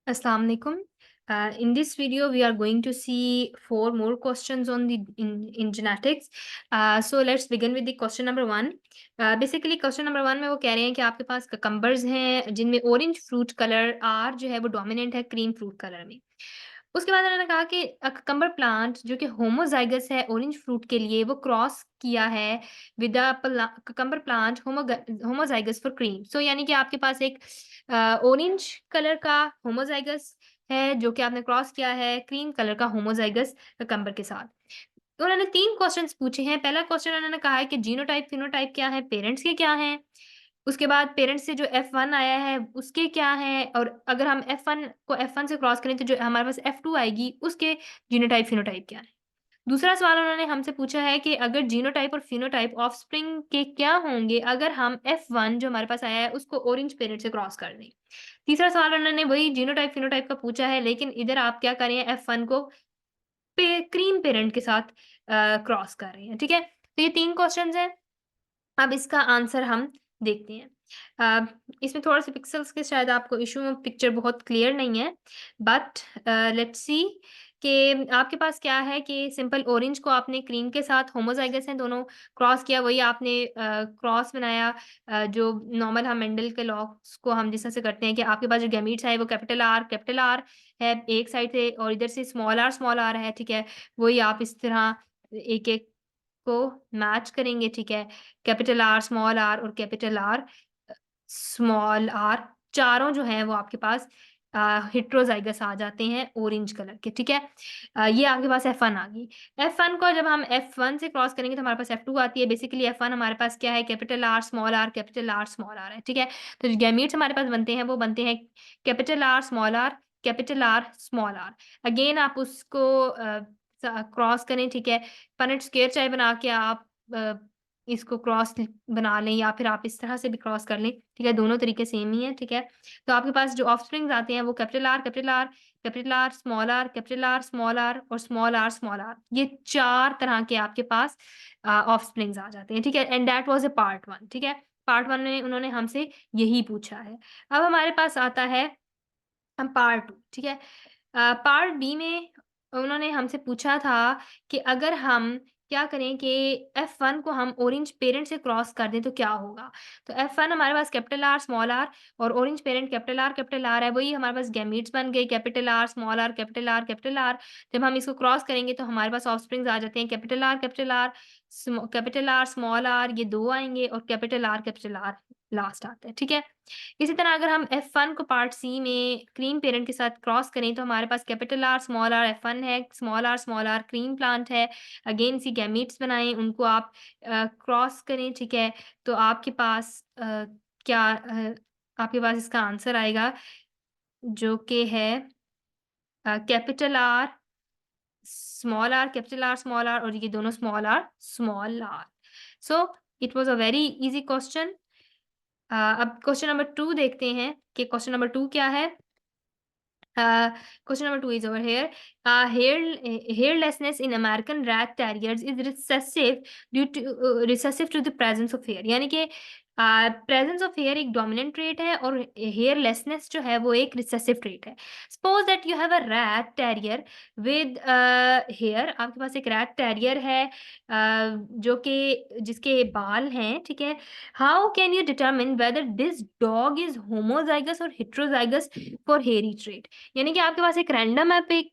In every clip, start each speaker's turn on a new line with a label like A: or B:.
A: Assalamu alaikum. In this video, we are going to see four more questions on the in genetics. So let's begin with the question number one. Basically, question number one में वो कह रहे हैं कि आपके पास cucumbers हैं जिनमें orange fruit colour are जो है वो डोमिनेंट है क्रीम फ्रूट कलर में। उसके बाद उन्होंने कहा कि ककम्बर प्लांट जो कि होमोजाइगस है ऑरेंज फ्रूट के लिए वो क्रॉस किया है with the cucumber plant homozygous for cream. So यानी कि आपके पास एक ऑरेंज कलर का होमोजाइगस है जो कि आपने क्रॉस किया है क्रीम कलर का होमोजाइगस ककम्बर के साथ। तो उन्होंने 3 क्वेश्चन्स पूछे हैं। पहला क्वेश्चन उन्होंने कहा है कि जीनोटाइप, फिनोटाइप क्या है, पेरेंट्स के क्या हैं? उसके बाद पेरेंट्स से जो F1 आया है, उसके क्या हैं? और अगर हम F1 को F1 से क्रॉस करें तो जो हमारे पास F2 आएगी, उसके जीनोटाइप, फिनोटाइप क्या है? दूसरा सवाल उन्होंने हमसे पूछा है कि अगर जीनोटाइप और फिनोटाइप ऑफस्प्रिंग के क्या होंगे अगर हम F1 जो हमारे पास आया है, उसको ऑरेंज पेरेंट से क्रॉस कर दें? तीसरा सवाल उन्होंने वही जीनोटाइप, फिनोटाइप का पूछा है, लेकिन इधर आप क्या कर रहे हैं F1 को क्रीम पेरेंट के साथ क्रॉस कर रहे हैं, ठीक है? तो ये 3 क्वेश्चंस हैं। अब इसका आंसर हम देखते हैं। अ, इसमें थोड़े-से पिक्सेल्स के शायद आपको इश्यू है, पिक्चर बहुत क्लियर नहीं है। बट लेट्स सी कि आपके पास क्या है कि सिंपल ऑरेंज को आपने क्रीम के साथ होमोज़ाइगस हैं दोनों, क्रॉस किया वही आपने क्रॉस बनाया जो नॉर्मल हम मेंडल के लॉस को हम जिस तरह से करते हैं कि आपके पास जो गैमीट्स है वो कैपिटल आर है एक साइड से और इधर से स्मॉल आर है, ठीक है? वही आप इस तरह एक-एक को मैच करेंगे, ठीक है? कैपिटल आर और कैपिटल आर स्मॉल आर चारों जो हैं वो आपके पास हेटेरोज़ाइगस आ जाते हैं ऑरेंज कलर के, ठीक है? ये आपके पास F1 आ गई। F1 को जब हम F1 से क्रॉस करेंगे तो हमारे पास F2 आती है। बेसिकली F1 हमारे पास क्या है कैपिटल आर स्मॉल आर है, ठीक है? तो जो गैमीट्स हमारे पास बनते हैं वो बनते हैं capital R small R. Again आप उसको क्रॉस करें, ठीक है? पनेट स्क्वेयर चाहे बना के आप इसको क्रॉस बना लें या फिर आप इस तरह से भी क्रॉस कर लें, ठीक है? दोनों तरीके सेम ही हैं, ठीक है? तो आपके पास जो ऑफस्प्रिंग्स आते हैं वो capital R, small R, capital R, small R और स्मॉल आर, ये 4 तरह के आपके पास ऑफस्प्रिंग्स आ जाते हैं, ठीक है? And that was a part 1, ठीक है? पार्ट 1 में उन्होंने हमसे यही पूछा है। अब हमारे पास आता है पार्ट 2, ठीक है? पार्ट बी में उन्होंने हमसे पूछा था कि अगर हम क्या करें कि F1 को हम ऑरेंज पेरेंट से क्रॉस कर दें तो क्या होगा? तो F1 हमारे पास कैपिटल आर, स्मॉल आर और ऑरेंज पेरेंट कैपिटल आर है, वही हमारे पास गैमीट्स बन गए capital R, small R, capital R. जब हम इसको क्रॉस करेंगे तो हमारे पास ऑफस्प्रिंग्स आ जाते हैं कैपिटल आर, स्मॉल आर ये 2 आएँगे और कैपिटल आर लास्ट आता है, ठीक है? इसी तरह अगर हम F1 को पार्ट सी में क्रीम पेरेंट के साथ क्रॉस करें तो हमारे पास कैपिटल आर F1 है, स्मॉल आर क्रीम प्लांट है। अगेन इसी गैमीट्स बनाएँ, उनको आप क्रॉस करें, ठीक है? तो आपके पास इसका आंसर आएगा जो कि है कैपिटल आर, स्मॉल आर और ये दोनों small R. So it was a very easy question. अब क्वेश्चन नंबर 2 देखते हैं कि क्वेश्चन नंबर 2 क्या है? Question number 2 is over here. Hairlessness in American rat terriers is recessive to the presence of hair. यानी कि presence of hair एक dominant trait है और hairlessness जो है वो एक recessive trait है. Suppose that you have a rat terrier with hair. आपके पास एक rat terrier है जो कि जिसके बाल हैं, ठीक है? How can you determine whether this dog is homozygous or heterozygous for hairy trait? यानी कि आपके पास एक रैंडम है पे एक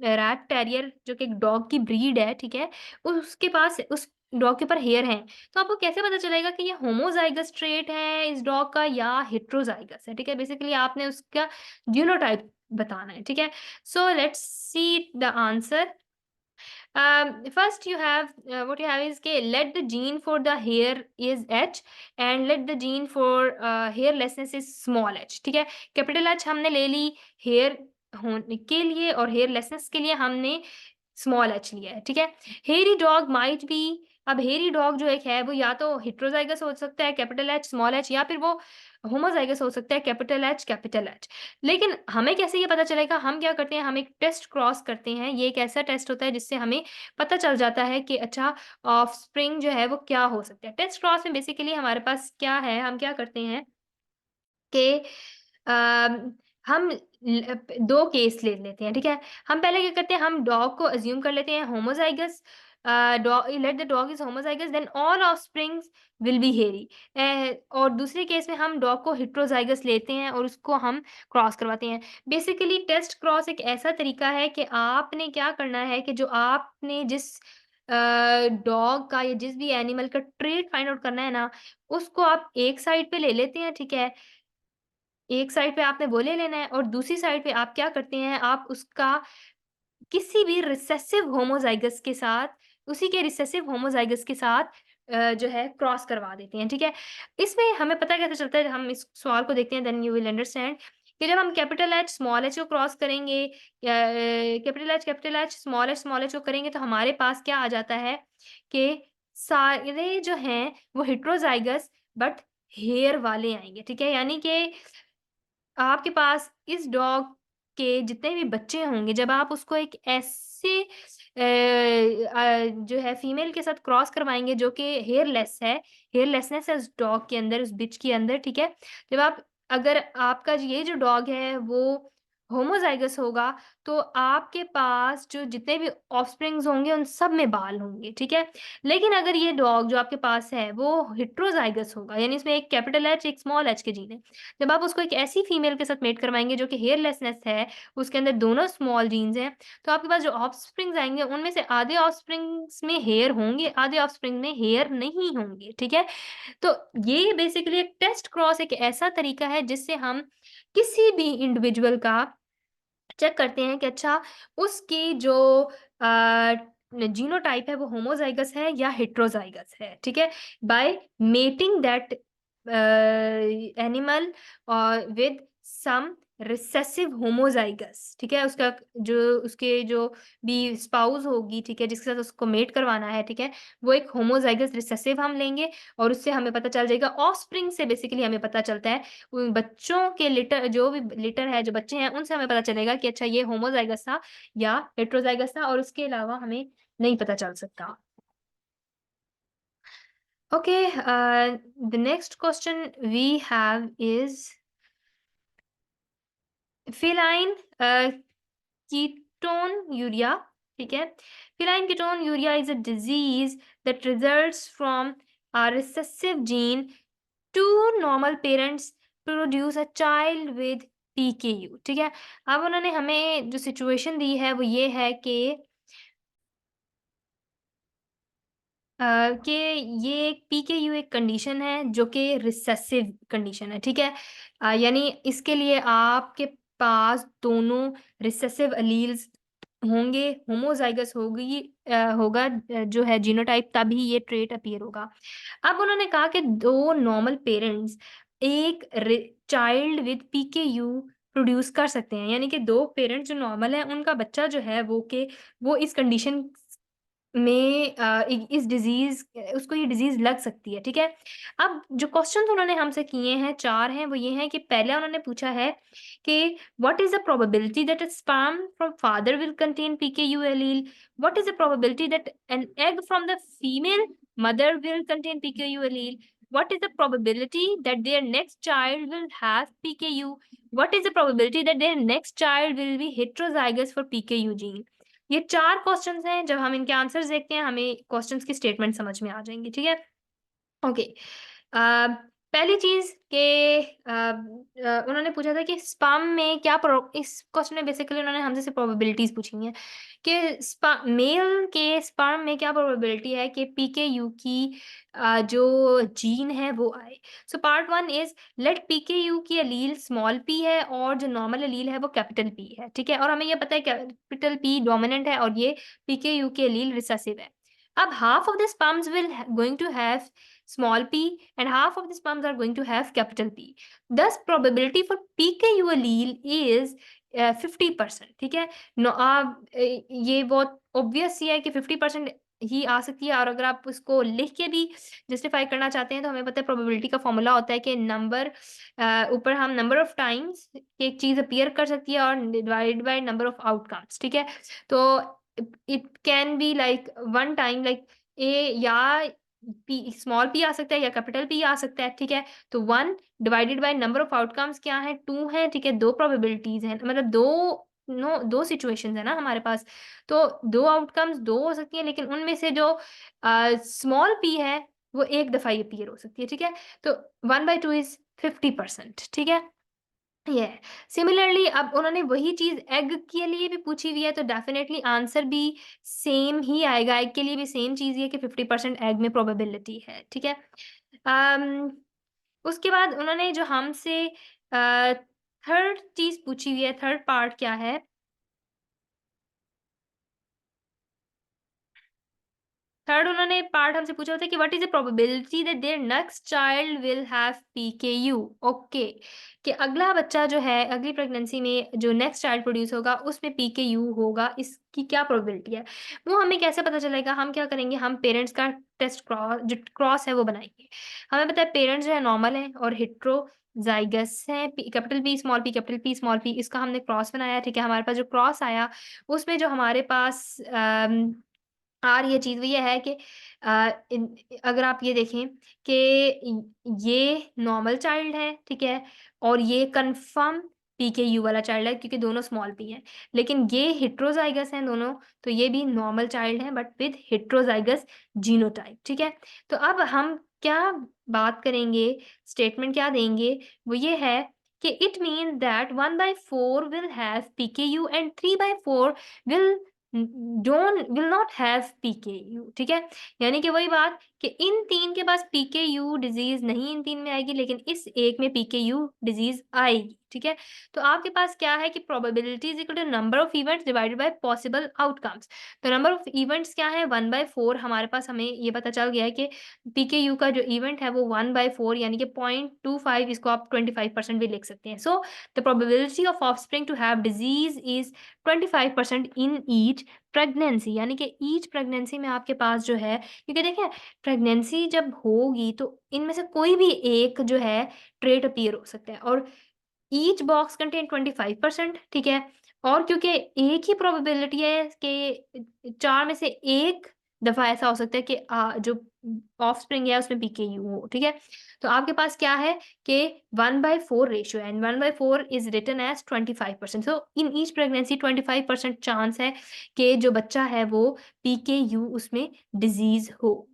A: रैट टेरियर जो कि एक डॉग की ब्रीड है, ठीक है? उसके पास उस डॉग के ऊपर हेयर हैं, तो आपको कैसे पता चलेगा कि ये होमोज़ाइगस ट्रेट है इस डॉग का या हेटेरोज़ाइगस है, ठीक है? बेसिकली आपने उसका जीनोटाइप बताना है, ठीक है? So let's see the answer first you have what you have is कि let the gene for the hair is H and let the gene for hairlessness is small h ठीक है capital H हमने ले ली hair होने के लिए और हेयरलेसनेस के लिए हमने स्मॉल एच लिया है ठीक है हेयरी डॉग माइट बी अब हेयरी डॉग जो एक है वो या तो हेट्रोजाइगस हो सकता है कैपिटल एच स्मॉल एच या फिर वो होमोजाइगस हो सकता है कैपिटल एच लेकिन हमें कैसे ये पता चलेगा हम क्या करते हैं हम एक टेस्ट क्रॉस करते हैं ये एक ऐसा टेस्ट होता है जिससे हमें पता चल जाता है कि अच्छा ऑफस्प्रिंग जो है वो क्या हो सकता है टेस्ट क्रॉस में बेसिकली हमारे पास क्या है हम क्या करते हैं कि हम 2 केस ले लेते हैं, ठीक है? हम पहले क्या करते हैं, हम डॉग को अज़्यूम कर लेते हैं homozygous, let the dog is homozygous then all offsprings will be hairy. और दूसरे केस में हम डॉग को हेटेरोज़ाइगस लेते हैं और उसको हम क्रॉस करवाते हैं। बेसिकली टेस्ट क्रॉस एक ऐसा तरीका है कि आपने क्या करना है कि जो आपने जिस डॉग का या जिस भी एनिमल का ट्रेट फाइंड आउट करना है ना, उसको आप एक साइड पे ले लेते हैं, ठीक है? एक साइड पे आपने वो ले लेना है और दूसरी साइड पे आप क्या करते हैं, आप उसका किसी भी रिसेसिव होमोज़ाइगस के साथ उसी के रिसेसिव होमोज़ाइगस के साथ जो है क्रॉस करवा देते हैं, ठीक है? इसमें हमें पता कैसे चलता है, हम इस सवाल को देखते हैं देन यू विल अंडरस्टैंड कि जब हम कैपिटल H, स्मॉल h को क्रॉस करेंगे कैपिटल H, स्मॉल h को करेंगे तो हमारे पास क्या आ जाता है कि सारे जो हैं वो हेटेरोज़ाइगस बट हेयर वाले आएँगे, ठीक है? यानी कि आपके पास इस डॉग के जितने भी बच्चे होंगे, जब आप उसको एक ऐसे जो है फीमेल के साथ क्रॉस करवाएँगे जो कि हेयरलेस है, हेयरलेसनेस है उस डॉग के अंदर, उस बिच के अंदर, ठीक है? जब आप अगर आपका ये जो डॉग है वो होमोज़ाइगस होगा, तो आपके पास जो जितने भी ऑफ़स्प्रिंग्स होंगे उन सब में बाल होंगे, ठीक है? लेकिन अगर ये डॉग जो आपके पास है वो हेटेरोज़ाइगस होगा, यानी इसमें एक कैपिटल H, एक स्मॉल h के जीन है। जब आप उसको एक ऐसी फीमेल के साथ मेट करवाएँगे जो कि हेयरलेसनेस है, उसके अंदर दोनों स्मॉल जीन्स हैं, तो आपके पास जो ऑफ़स्प्रिंग्स आएँगे उनमें से आधे ऑफ़स्प्रिंग्स में हेयर होंगे, आधे ऑफ़स्प्रिंग में हेयर नहीं होंगे, ठीक है? तो ये बेसिकली एक टेस्ट क्रॉस एक ऐसा तरीका है जिससे हम किसी भी इंडिविजुअल का चेक करते हैं कि अच्छा उसकी जो अ, जीनोटाइप है वो होमोज़ाइगस है या हेटेरोज़ाइगस है, ठीक है? By mating that animal with some recessive homozygous, ठीक है? उसका जो उसके जो भी स्पाउस होगी, ठीक है? जिसके साथ उसको मेट करवाना है, ठीक है? वो एक होमोज़ाइगस रिसेसिव हम लेंगे और उससे हमें पता चल जाएगा ऑफ़स्प्रिंग से बेसिकली हमें पता चलता है उन बच्चों के लिटर जो भी लिटर है, जो बच्चे हैं, उनसे हमें पता चलेगा कि अच्छा ये होमोज़ाइगस था या हेटेरोज़ाइगस था और उसके अलावा हमें नहीं पता चल सकता। Okay the next question we have is feline ketonuria, ठीक है? Feline ketonuria is a disease that results from a recessive gene two normal parents produce a child with PKU, ठीक है? अब उन्होंने हमें जो सिचुएशन दी है वो ये है कि ये एक पीकेयू एक कंडीशन है जो कि रिसेसिव कंडीशन है, ठीक है? यानी इसके लिए आपके पास दोनों रिसेसिव एलील्स होंगे, होमोज़ाइगस होगा जो है जीनोटाइप तभी ये ट्रेट अपीयर होगा। अब उन्होंने कहा कि 2 नॉर्मल पेरेंट्स एक चाइल्ड विद पीकेयू प्रोड्यूस कर सकते हैं। यानी कि 2 पेरेंट्स जो नॉर्मल हैं, उनका बच्चा जो है वो इस कंडीशन में इस डिज़ीज़ उसको ये डिज़ीज़ लग सकती है, ठीक है? अब जो क्वेश्चन्स उन्होंने हमसे किए हैं 4 हैं, वो ये हैं कि पहला उन्होंने पूछा है कि what is the probability that a sperm from father will contain PKU allele? What is the probability that an egg from the female mother will contain PKU allele? What is the probability that their next child will have PKU? What is the probability that their next child will be heterozygous for PKU gene? ये 4 questions हैं, जब हम इनके answers देखते हैं, हमें questions की statement समझ में आ जाएँगी, ठीक है? ओके। पहली चीज़ कि उन्होंने पूछा था कि स्पर्म में क्या प्रो इस क्वेश्चन में बेसिकली उन्होंने हमसे सिर्फ़ प्रोबेबिलिटीज़ पूछी हैं कि मेल के स्पर्म में क्या प्रोबेबिलिटी है कि पीकेयू की जो जीन है वो आए। So part 1 is let PKU की एलील स्मॉल p है और जो नॉर्मल एलील है वो कैपिटल P है, ठीक है? और हमें ये पता है कैपिटल P डोमिनेंट है और ये पीकेयू की एलील रिसेसिव है। अब half of the sperms will going to have small p and half of the sperms are going to have capital P. Thus, probability for PKU allele is 50%, ठीक है? ये बहुत ऑब्वियस ही है कि 50% ही आ सकती है और अगर आप उसको लिख के भी जस्टिफाई करना चाहते हैं तो हमें पता है प्रोबेबिलिटी का फॉर्मूला होता है कि नंबर ऊपर हम नंबर ऑफ टाइम्स एक चीज़ अपीयर कर सकती है और divide by number of outcomes, ठीक है? तो it can be like one time like a या पी स्मॉल पी आ सकता है या कैपिटल पी आ सकता है, ठीक है? तो 1 divided by number of outcomes क्या है? 2 है, ठीक है? 2 प्रोबेबिलिटीज़ हैं, मतलब 2 सिचुएशंस है ना हमारे पास। तो 2 आउटकम्स 2 हो सकती हैं, लेकिन उनमें से जो स्मॉल पी है, वो एक दफ़ा ही अपीयर हो सकती है, ठीक है? तो 1/2 इज़ 50%, ठीक है? ये सिमिलरली अब उन्होंने वही चीज़ एग के लिए भी पूछी हुई है, तो डेफिनिटली आंसर भी सेम ही आएगा। एग के लिए भी सेम चीज़ ही है कि 50% एग में प्रोबेबिलिटी है, ठीक है? अम, उसके बाद उन्होंने जो हमसे थर्ड चीज़ पूछी हुई है, थर्ड पार्ट क्या है? थर्ड उन्होंने पार्ट हमसे पूछा था कि what is the probability that their next child will have PKU. Okay, कि अगला बच्चा जो है, अगली प्रेगनेंसी में जो नेक्स्ट चाइल्ड प्रोड्यूस होगा, उसमें पीकेयू होगा, इसकी क्या प्रोबेबिलिटी है? वो हमें कैसे पता चलेगा? हम क्या करेंगे, हम पेरेंट्स का जो क्रॉस है वो बनाएँगे। हमें पता है पेरेंट्स जो है नॉर्मल हैं और हेटेरोज़ाइगस हैं, capital P, capital P, small P, इसका हमने क्रॉस बनाया, ठीक है? हमारे पास जो क्रॉस आया, उसमें जो हमारे पास और ये चीज़ भी ये है कि इन अगर आप ये देखें कि ये नॉर्मल चाइल्ड है, ठीक है? और ये कन्फर्म पीकेयू वाला चाइल्ड है क्योंकि दोनों स्मॉल पी हैं। लेकिन ये हेटेरोज़ाइगस हैं दोनों, तो ये भी नॉर्मल चाइल्ड है बट विथ हेटेरोज़ाइगस जीनोटाइप, ठीक है? तो अब हम क्या बात करेंगे, स्टेटमेंट क्या देंगे, वो ये है कि it means that 1/4 will have PKU and 3/4 will will not have PKU, ठीक है? यानी कि वही बात कि इन 3 के पास पीकेयू डिज़ीज़ नहीं इन 3 में आएगी, लेकिन इस एक में पीकेयू डिज़ीज़ आएगी, ठीक है? तो आपके पास क्या है कि probability is equal to number of events divided by possible outcomes. तो नंबर ऑफ इवेंट्स क्या है? 1/4 हमारे पास हमें ये पता चल गया है कि पीकेयू का जो इवेंट है वो 1/4 यानी कि 0.25, इसको आप 25% भी लिख सकते हैं। So the probability of offspring to have disease is 25% in each pregnancy, यानी कि ईच प्रेगनेंसी में आपके पास जो है, क्योंकि देखिए प्रेगनेंसी जब होगी तो इनमें से कोई भी एक जो है ट्रेट अपीयर हो सकता है और ईच बॉक्स कंटेन 25%, ठीक है? और क्योंकि एक ही प्रोबेबिलिटी है कि 4 में से 1 दफ़ा ऐसा हो सकता है कि जो ऑफ़स्प्रिंग है उसमें पीकेयू हो, ठीक है? तो आपके पास क्या है कि 1/4 रेशियो है and 1/4 is written as 25%। So in each pregnancy 25% chance है कि जो बच्चा है वो पीकेयू उसमें डिज़ीज़ हो।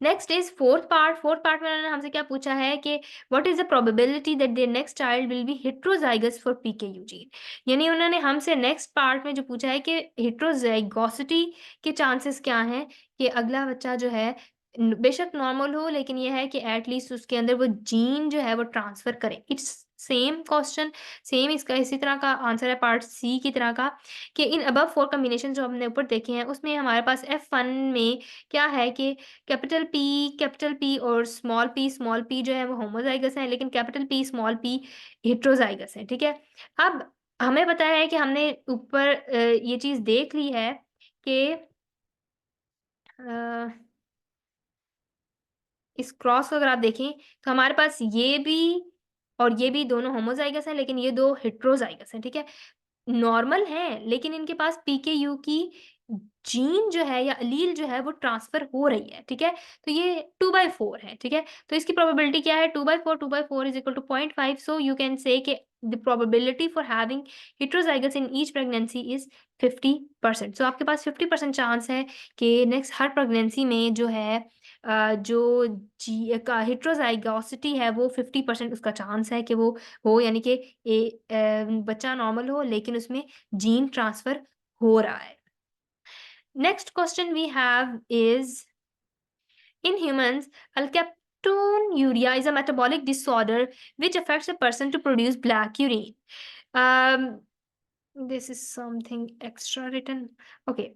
A: नेक्स्ट इज़ फोर्थ पार्ट में उन्होंने हमसे क्या पूछा है कि what is the probability that their next child will be heterozygous for PKU gene. यानी उन्होंने हमसे नेक्स्ट पार्ट में जो पूछा है कि हेटेरोज़ाइगोसिटी के चांसेस क्या हैं कि अगला बच्चा जो है बेशक नॉर्मल हो, लेकिन ये है कि एट लीस्ट उसके अंदर वो जीन जो है वो ट्रांसफ़र करे। इट्स सेम क्वेश्चन, सेम इसका इसी तरह का आंसर है पार्ट सी की तरह का कि इन अबव 4 कॉम्बिनेशन जो हमने ऊपर देखे हैं उसमें हमारे पास F1 में क्या है कि कैपिटल पी और स्मॉल पी जो है वो होमोज़ाइगस हैं, लेकिन capital P, small P heterozygous हैं, ठीक है? अब हमें पता है कि हमने ऊपर ये चीज़ देख ली है कि अ, इस क्रॉस को अगर आप देखें तो हमारे पास ये भी और ये भी दोनों होमोज़ाइगस हैं, लेकिन ये 2 हेटेरोज़ाइगस हैं, ठीक है? नॉर्मल हैं, लेकिन इनके पास पीकेयू की जीन जो है या एलील जो है वो ट्रांसफ़र हो रही है, ठीक है? तो ये 2/4 है, ठीक है? तो इसकी प्रोबेबिलिटी क्या है? 2/4 is equal to 0.5, so you can say कि the probability for having heterozygous in each pregnancy is 50%। So आपके पास 50% चांस है कि नेक्स्ट हर प्रेगनेंसी में जो है जो जी का हेटेरोज़ाइगोसिटी है वो 50% उसका चांस है कि वो हो, यानी कि बच्चा नॉर्मल हो लेकिन उसमें जीन ट्रांसफ़र हो रहा है। Next question we have is, in humans, alkaptonuria is a metabolic disorder which affects a person to produce black urine. Um, this is something extra written. Okay.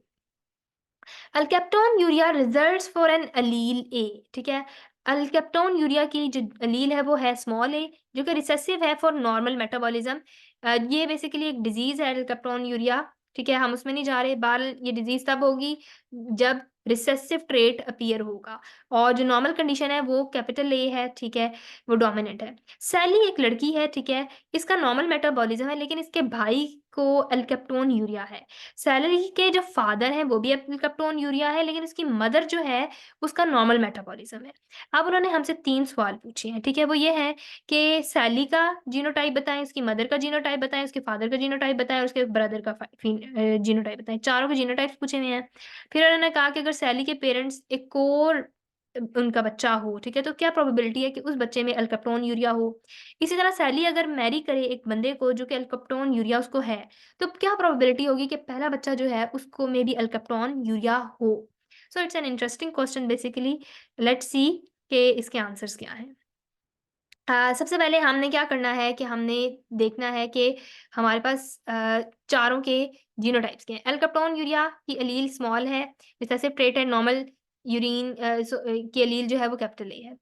A: Alkaptonuria results for an allele A, ठीक है? अल्केप्टोन urea की जो अलील है वो है small ए, जो कि recessive है फॉर नॉर्मल मेटाबॉलिज्म। ये बेसिकली एक डिजीज़ है अल्केप्टोन यूरिया, ठीक है? हम उसमें नहीं जा रहे। ये डिजीज़ तब होगी जब रिसेसिव ट्रेट अपीयर होगा और जो नॉर्मल कंडीशन है वो कैपिटल ए है, ठीक है, वो डोमिनेंट है। सैली एक लड़की है, ठीक है, इसका नॉर्मल मेटाबॉलिज्म है लेकिन इसके भाई को एल्केप्टोन यूरिया है। सैलरी के जो फादर हैं वो भी एल्केप्टोन यूरिया है लेकिन उसकी मदर जो है उसका नॉर्मल मेटाबॉलिज्म है। अब उन्होंने हमसे 3 सवाल पूछे हैं, ठीक है, वो ये हैं कि सैली का जीनोटाइप बताएँ, उसकी मदर का जीनोटाइप बताएँ, उसके फादर का जीनोटाइप बताएँ और उसके ब्रदर का जीनोटाइप बताएँ। चारों के जीनोटाइप्स पूछे हुए हैं। फिर उन्होंने कहा कि अगर सैली के पेरेंट्स एक और उनका बच्चा हो, ठीक है, तो क्या प्रोबेबिलिटी है कि उस बच्चे में एल्केप्टोन यूरिया हो? इसी तरह सैली अगर मैरी करे एक बंदे को जो कि एल्केप्टोन यूरिया उसको है, तो क्या प्रोबेबिलिटी होगी कि पहला बच्चा जो है उसको में भी एल्केप्टोन यूरिया हो? So it's an interesting question basically. Let's see कि इसके आंसर्स क्या हैं। सबसे पहले हमने क्या करना है कि हमने देखना है कि हमारे पास चारों के जीनोटाइप्स क्या हैं। एल्केप्टोन यूरिया की एलील स्मॉल है, रिसेसिव ट्रेट है, नॉर्मल यूरिन की एलील जो है वो कैपिटल ए है।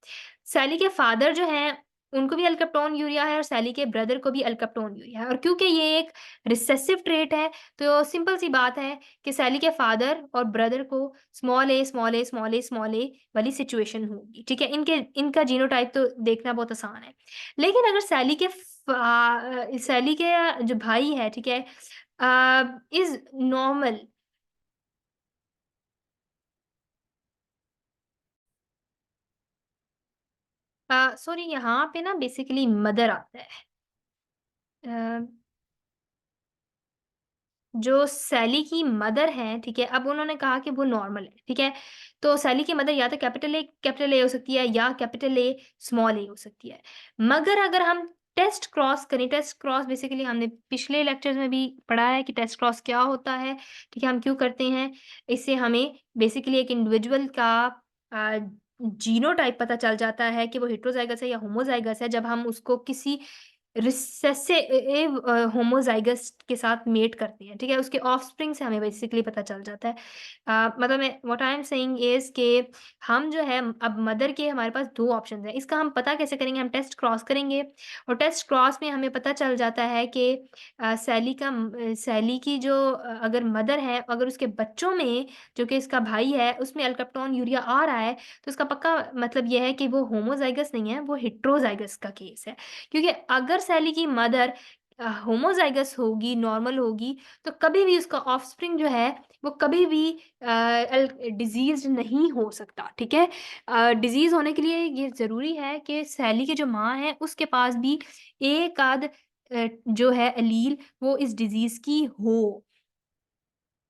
A: सैली के फादर जो हैं, उनको भी एल्केप्टोन यूरिया है और सैली के ब्रदर को भी एल्केप्टोन यूरिया है और क्योंकि ये एक रिसेसिव ट्रेट है, तो सिंपल सी बात है कि सैली के फादर और ब्रदर को small A, small A, small A, small ए वाली सिचुएशन होगी, ठीक है? इनका जीनोटाइप तो देखना बहुत आसान है। लेकिन अगर सैली के जो भाई है, ठीक है? Is normal. सॉरी, यहाँ पे ना बेसिकली मदर आता है। अ जो सैली की मदर हैं, ठीक है? अब उन्होंने कहा कि वो नॉर्मल है, ठीक है? तो सैली की मदर या तो कैपिटल ए हो सकती है या कैपिटल ए, स्मॉल ए हो सकती है। मगर अगर हम टेस्ट क्रॉस करें, टेस्ट क्रॉस बेसिकली हमने पिछले लेक्चर्स में भी पढ़ा है कि टेस्ट क्रॉस क्या होता है, ठीक है? हम क्यों करते हैं? इससे हमें बेसिकली एक इंडिविजुअल का अ, जीनोटाइप पता चल जाता है कि वो हेटेरोज़ाइगस है या होमोज़ाइगस है जब हम उसको किसी होमोज़ाइगस के साथ मेट करती हैं, ठीक है? उसके ऑफ़स्प्रिंग से हमें बेसिकली पता चल जाता है। मतलब मैं what I am saying is कि हम जो है अब मदर के हमारे पास 2 ऑप्शंस हैं। इसका हम पता कैसे करेंगे? हम टेस्ट क्रॉस करेंगे और टेस्ट क्रॉस में हमें पता चल जाता है कि सैली की जो अगर मदर है, अगर उसके बच्चों में जो कि इसका भाई है, उसमें एल्केप्टोन यूरिया आ रहा है, तो इसका पक्का मतलब ये है कि वो होमोज़ाइगस नहीं है, वो हेटेरोज़ाइगस का केस है। क्योंकि अगर सैली की मदर होमोज़ाइगस होगी, नॉर्मल होगी, तो कभी भी उसका ऑफ़स्प्रिंग जो है, वो कभी भी डिज़ीज़्ड नहीं हो सकता, ठीक है? डिज़ीज़ होने के लिए ये ज़रूरी है कि सैली की जो माँ है, उसके पास भी एक आध जो है एलील, वो इस डिज़ीज़ की हो।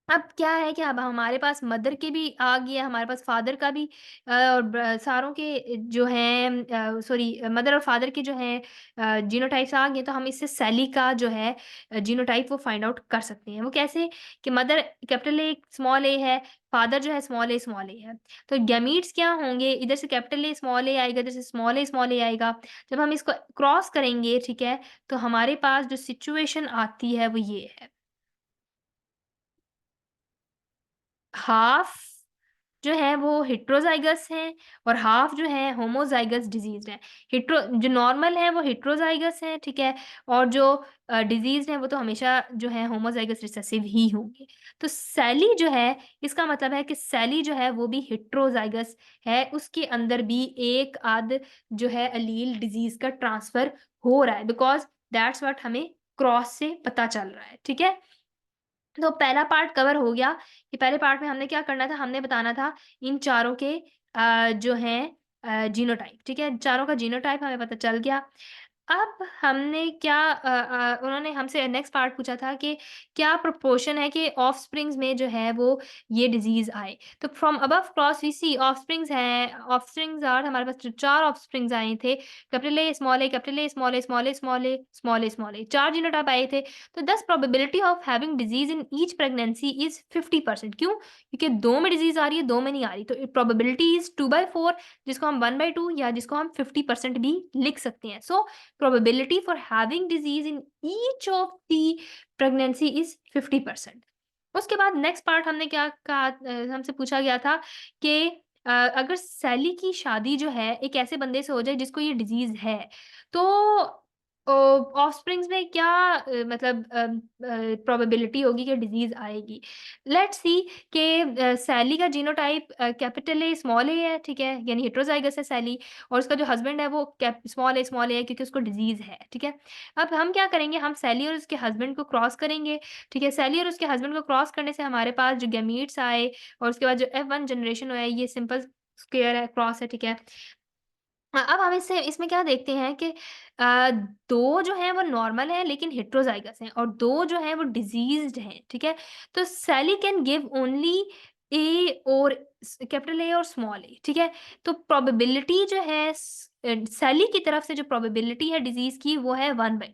A: अब क्या है कि अब हमारे पास मदर के भी आ गया, हमारे पास फादर का भी और सारों के जो हैं सॉरी मदर और फादर के जो हैं जीनोटाइप्स आ गए, तो हम इससे सैली का जो है जीनोटाइप वो फाइंड आउट कर सकते हैं। वो कैसे? कि मदर कैपिटल ए, स्मॉल ए है, फादर जो है स्मॉल ए है। तो गैमीट्स क्या होंगे? इधर से कैपिटल ए, स्मॉल ए आएगा, इधर से स्मॉल ए आएगा। जब हम इसको क्रॉस करेंगे, ठीक है? तो हमारे पास जो सिचुएशन आती है, वो ये है। हाफ जो है वो हेटेरोज़ाइगस हैं और हाफ जो है होमोज़ाइगस डिज़ीज़्ड हैं। हेटेरो जो नॉर्मल है वो हेटेरोज़ाइगस हैं, ठीक है? और जो डिज़ीज़्ड हैं वो तो हमेशा जो है होमोज़ाइगस रिसेसिव ही होंगे। तो सैली जो है इसका मतलब है कि सैली जो है वो भी हेटेरोज़ाइगस है, उसके अंदर भी एक आध जो है एलील डिज़ीज़ का ट्रांसफ़र हो रहा है बिकॉज़ दैट्स व्हाट हमें क्रॉस से पता चल रहा है, ठीक है? तो पहला पार्ट कवर हो गया कि पहले पार्ट में हमने क्या करना था, हमने बताना था इन चारों के जो हैं जीनोटाइप, ठीक है? चारों का जीनोटाइप हमें पता चल गया। अब हमने क्या उन्होंने हमसे नेक्स्ट पार्ट पूछा था कि क्या प्रोपोर्शन है कि ऑफस्प्रिंग्स में जो है वो ये डिज़ीज़ आए। तो from above clause we see offsprings हैं, ऑफस्प्रिंग्स आर हमारे पास जो 4 ऑफस्प्रिंग्स आए थे, capital A, small A, capital A, small A, small A, small A, small A, small A, 4 genotype आए थे। तो thus probability of having disease in each pregnancy is 50%। क्यों? क्योंकि 2 में डिज़ीज़ आ रही है, 2 में नहीं आ रही। तो प्रोबेबिलिटी इज़ 2/4 जिसको हम 1/2 या जिसको हम 50% भी लिख सकते हैं। सो probability for having disease in each of the pregnancy is 50%। उसके बाद नेक्स्ट पार्ट हमने क्या कहा हमसे पूछा गया था कि अगर सैली की शादी जो है एक ऐसे बंदे से हो जाए जिसको ये डिजीज है तो ऑफस्प्रिंग्स में क्या मतलब प्रोबेबिलिटी होगी कि डिजीज़ आएगी। लेट्स सी कि सैली का जीनोटाइप कैपिटल ए, स्मॉल ए है, ठीक है? यानी हेटेरोज़ाइगस है सैली, और उसका जो हस्बैंड है वो स्मॉल ए है क्योंकि उसको डिजीज़ है, ठीक है? अब हम क्या करेंगे, हम सैली और उसके हस्बैंड को क्रॉस करेंगे, ठीक है? सैली और उसके हस्बैंड को क्रॉस करने से हमारे पास जो गैमीट्स आए और उसके बाद जो F1 जनरेशन हुआ है, ये सिंपल स्क्वेयर है, क्रॉस है, ठीक है? हाँ, अब हम इससे इसमें क्या देखते हैं कि 2 जो हैं वो नॉर्मल हैं लेकिन हेटेरोज़ाइगस हैं, और 2 जो हैं वो डिज़ीज़्ड हैं, ठीक है? तो सैली कैन गिव ओनली ए और कैपिटल ए और स्मॉल ए, ठीक है? तो प्रोबेबिलिटी जो है सैली की तरफ से जो प्रोबेबिलिटी है डिज़ीज़ की वो है 1/2,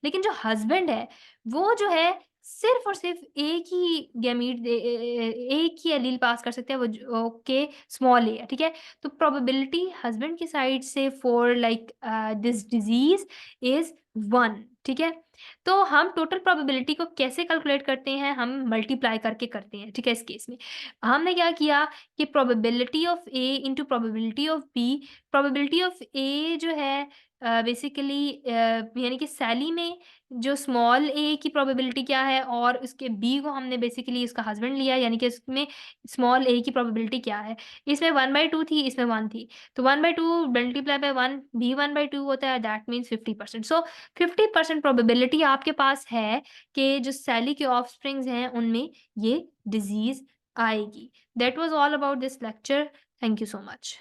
A: लेकिन जो हस्बैंड है वो जो है सिर्फ़ और सिर्फ़ एक ही गैमीट एक ही एलील पास कर सकते हैं, वो ओके स्मॉल ए है, ठीक है? तो प्रोबेबिलिटी हस्बैंड की साइड से for like this disease is 1, ठीक है? तो हम टोटल प्रोबेबिलिटी को कैसे कैलकुलेट करते हैं, हम मल्टीप्लाई करके करते हैं, ठीक है? इस केस में हमने क्या किया कि probability of A into probability of B, probability of A जो है बेसिकली यानी कि सैली में जो स्मॉल ए की प्रोबेबिलिटी क्या है, और उसके बी को हमने बेसिकली उसका हस्बैंड लिया, यानी कि इसमें स्मॉल ए की प्रोबेबिलिटी क्या है। इसमें 1/2 थी, इसमें 1 थी। तो 1/2 मल्टीप्लाई बाय 1 भी 1/2 होता है, दैट मीन्स 50%। सो 50% प्रोबेबिलिटी आपके पास है कि जो सैली के ऑफस्प्रिंग्स हैं, उनमें ये डिज़ीज़ आएगी। That was all about this lecture. Thank you so much.